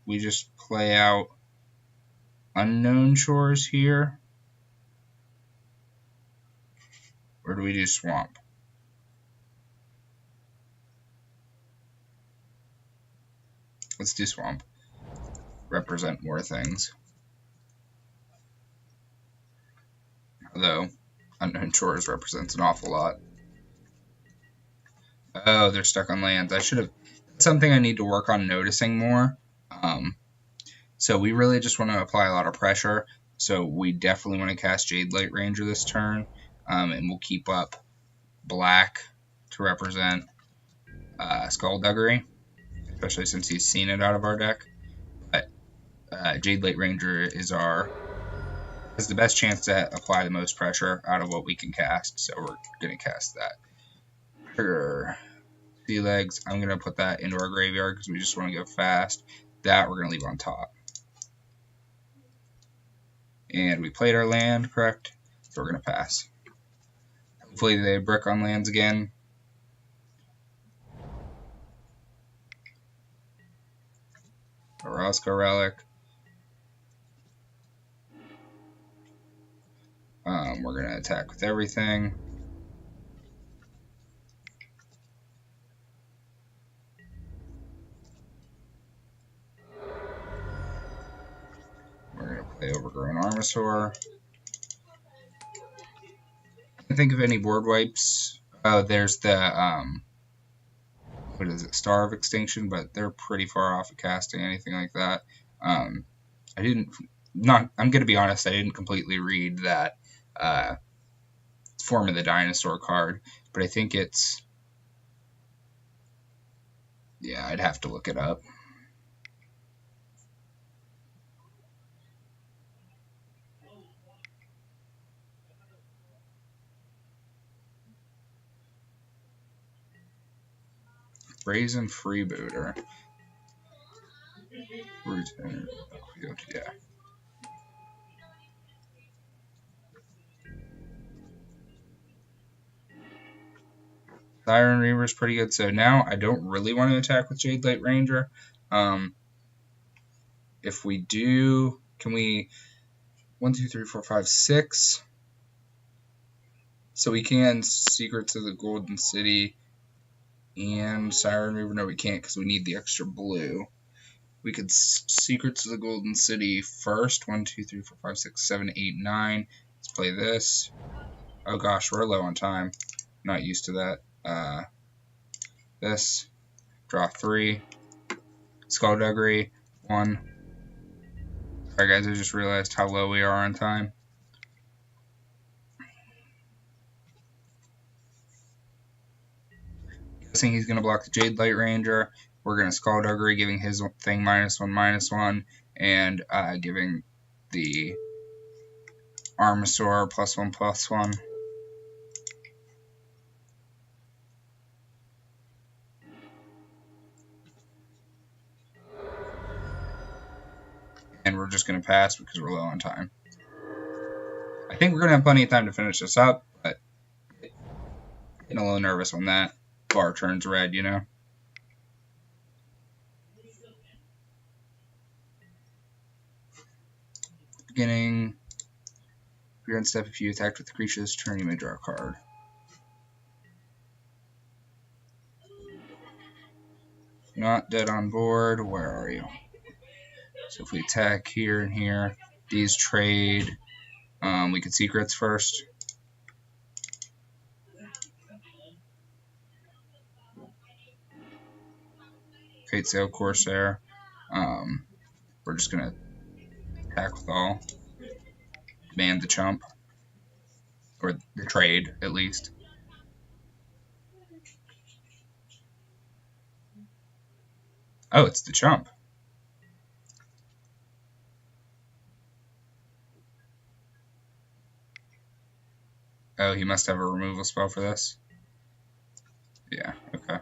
we just play out Unknown Shores here. Or do we do Swamp? Let's do Swamp. Represent more things. Although, Unknown Shores represents an awful lot. Oh, they're stuck on lands. I should have... That's something I need to work on noticing more. So we really just want to apply a lot of pressure. So we definitely want to cast Jade Light Ranger this turn. And we'll keep up black to represent Skullduggery, especially since he's seen it out of our deck. But Jade Light Ranger is our has the best chance to apply the most pressure out of what we can cast, so we're going to cast that. Trigger sea legs, I'm going to put that into our graveyard because we just want to go fast. That we're going to leave on top. And we played our land, correct? So we're going to pass. Hopefully they brick on lands again. A Roscoe Relic. We're going to attack with everything. We're going to play Overgrown Armasaur. I think of any board wipes. There's the what is it, Star of Extinction, but they're pretty far off of casting anything like that. I'm gonna be honest, I didn't completely read that Form of the Dinosaur card, but I think it's, yeah, I'd have to look it up. Brazen Freebooter. Yeah. Siren Reaver is pretty good. So now I don't really want to attack with Jade Light Ranger. If we do, can we 1, 2, 3, 4, 5, 6? So we can Secrets of the Golden City and Siren Reaver. No, we can't because we need the extra blue. We could Secrets of the Golden City first. 1, 2, 3, 4, 5, 6, 7, 8, 9. Let's play this. Oh gosh, we're low on time. Not used to that. This. Draw 3. Skullduggery. 1. Sorry guys, I just realized how low we are on time. Guessing he's going to block the Jade Light Ranger. We're going to Skullduggery, giving his thing -1/-1, and giving the Armasaur +1/+1. And we're just going to pass because we're low on time. I think we're going to have plenty of time to finish this up, but getting a little nervous on that. Bar turns red, you know. Beginning. If you're on step, if you attacked with the creature this turn, you may draw a card. Not dead on board. Where are you? So if we attack here and here, these trade. We could Secrets first. Fate Sail Corsair. We're just going to attack with all. Demand the chump. Or the trade, at least. Oh, it's the chump. Oh, he must have a removal spell for this. Yeah, okay.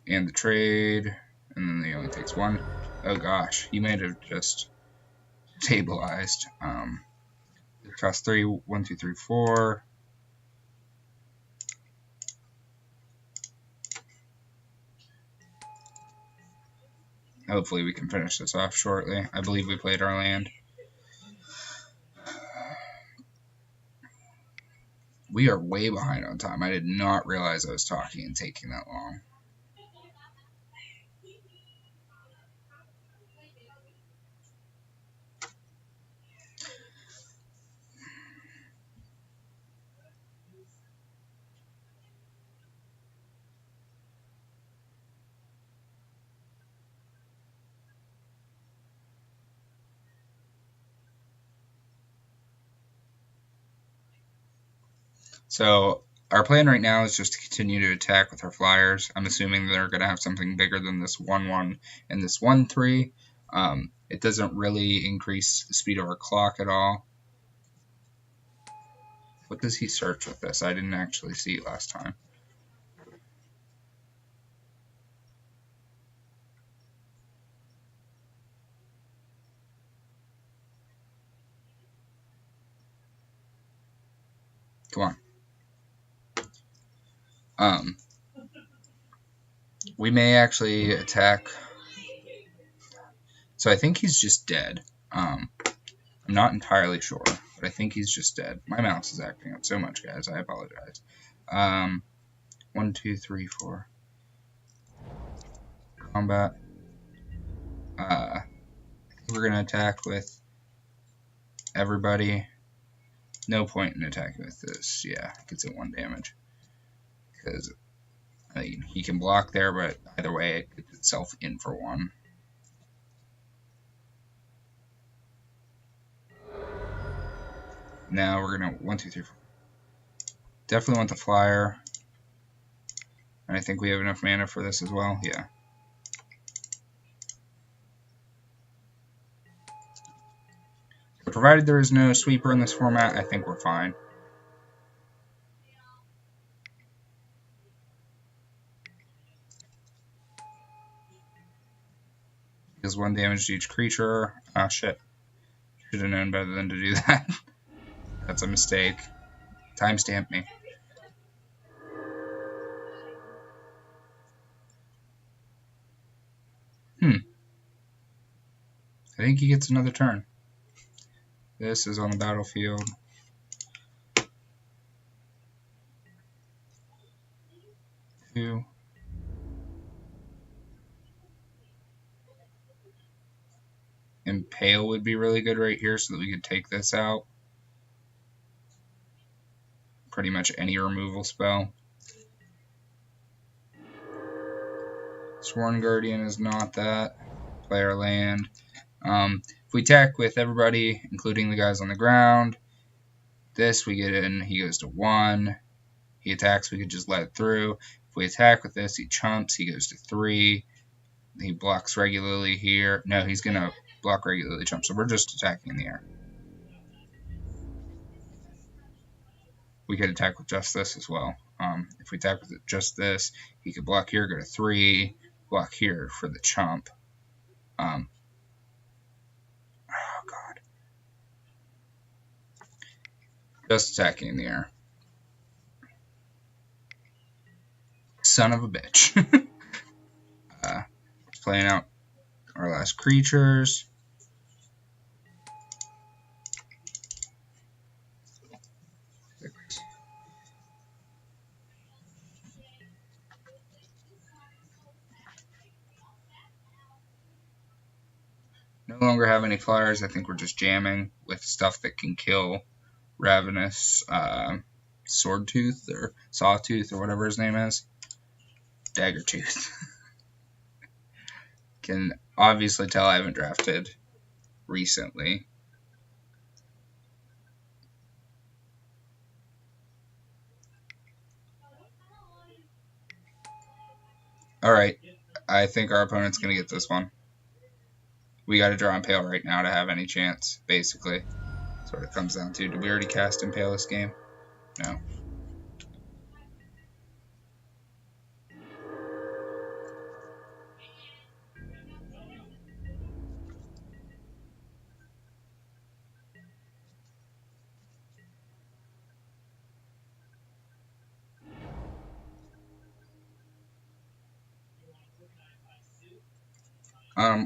And the trade, and then he only takes 1. Oh gosh, he might have just stabilized. It costs 3, 1, 2, 3, 4. Hopefully we can finish this off shortly. I believe we played our land. We are way behind on time. I did not realize I was talking and taking that long. So our plan right now is just to continue to attack with our flyers. I'm assuming they're going to have something bigger than this 1/1 and this 1/3. It doesn't really increase the speed of our clock at all. What does he search with this? I didn't actually see it last time. Come on. We may actually attack. So I think he's just dead. I'm not entirely sure, but I think he's just dead. My mouse is acting up so much, guys. I apologize. 1, 2, 3, 4. Combat. We're gonna attack with everybody. No point in attacking with this. Yeah, gets it 1 damage. Because, I mean, he can block there, but either way, it gets itself in for 1. Now we're gonna 1, 2, 3, 4. Definitely want the flyer. And I think we have enough mana for this as well. Yeah. So provided there is no sweeper in this format, I think we're fine. Deals 1 damage to each creature. Ah, shit. Should have known better than to do that. That's a mistake. Timestamp me. I think he gets another turn. This is on the battlefield. Two. Impale would be really good right here so that we could take this out. Pretty much any removal spell. Sworn Guardian is not that. Play our land. If we attack with everybody, including the guys on the ground, this we get in, he goes to 1. He attacks, we could just let it through. If we attack with this, he chumps, he goes to 3. He blocks regularly here. No, he's going to block regularly chump, so we're just attacking in the air. We could attack with just this as well. If we attack with just this, he could block here, go to 3, block here for the chump. Oh, God. Just attacking in the air. Son of a bitch. Playing out our last creatures. No longer have any flyers. I think we're just jamming with stuff that can kill Ravenous Swordtooth or Sawtooth or whatever his name is. Daggertooth. Can obviously tell I haven't drafted recently. Alright, I think our opponent's going to get this one. We got to draw Impale right now to have any chance, basically. That's what it comes down to. Did we already cast Impale this game? No.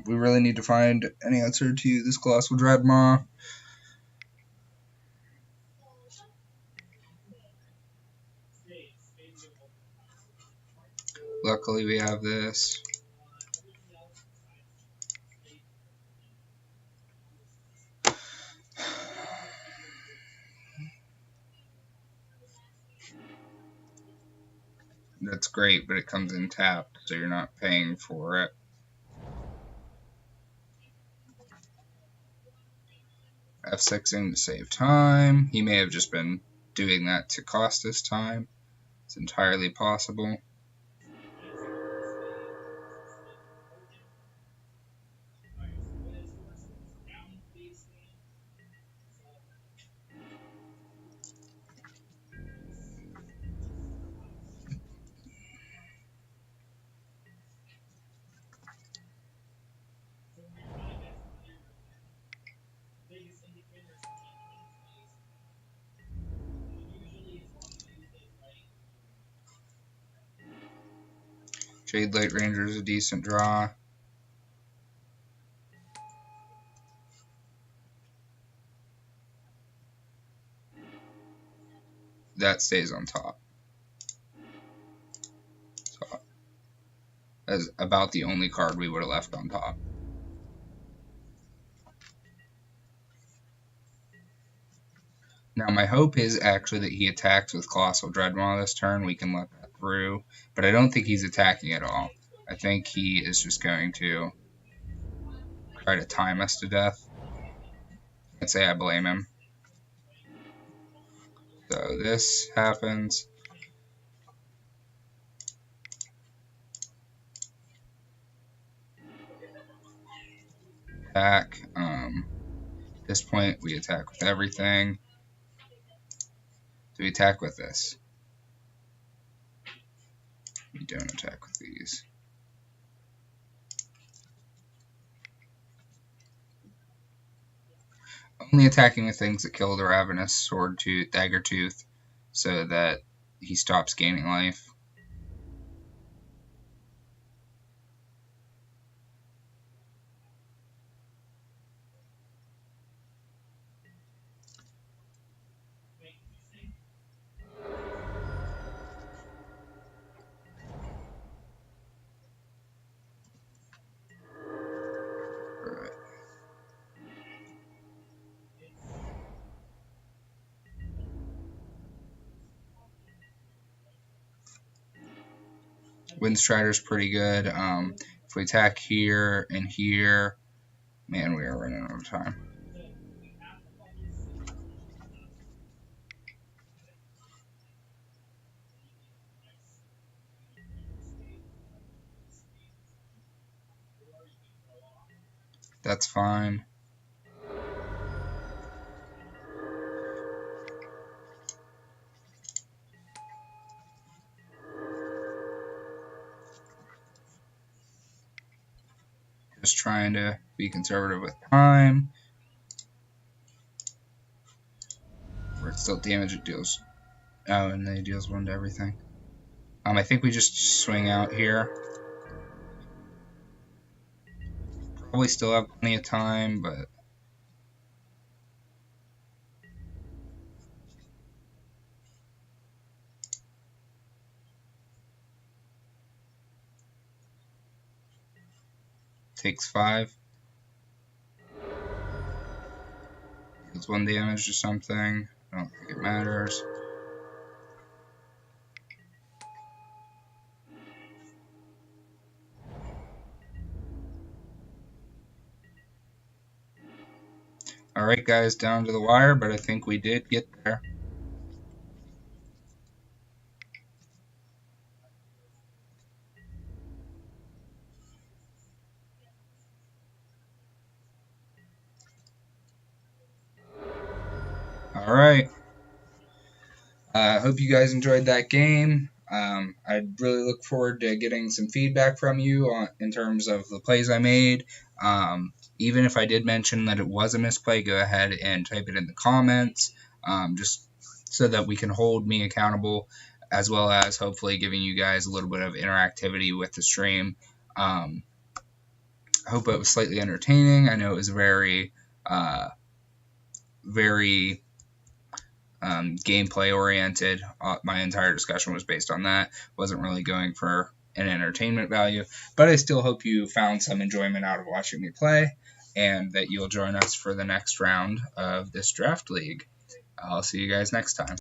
We really need to find an answer to this Colossal Dreadmaw. Luckily we have this. That's great, but it comes in tapped, so you're not paying for it. F6ing to save time. He may have just been doing that to cost us time. It's entirely possible. Jade Light Ranger is a decent draw. That stays on top. So that's about the only card we would have left on top. Now my hope is actually that he attacks with Colossal Dreadmaw this turn. We can let that through. But I don't think he's attacking at all. I think he is just going to try to time us to death. I'd say I blame him. So this happens. Attack. At this point, we attack with everything. Do we attack with this? We don't attack with these. Only attacking with things that kill the Ravenous Sword Tooth, Dagger Tooth, so that he stops gaining life. Windstrider's pretty good. If we attack here and here, man, we are running out of time. That's fine. Just trying to be conservative with time. Where it's still damage it deals. Oh, and then it deals 1 to everything. I think we just swing out here. Probably still have plenty of time, but takes 5. Deals 1 damage to something. I don't think it matters. Alright guys, down to the wire, but I think we did get there. Alright. I hope you guys enjoyed that game. I'd really look forward to getting some feedback from you in terms of the plays I made. Even if I did mention that it was a misplay, go ahead and type it in the comments, just so that we can hold me accountable, as well as hopefully giving you guys a little bit of interactivity with the stream. I hope it was slightly entertaining. I know it was very gameplay oriented. My entire discussion was based on that. Wasn't really going for an entertainment value, but I still hope you found some enjoyment out of watching me play, and that you'll join us for the next round of this draft league. I'll see you guys next time.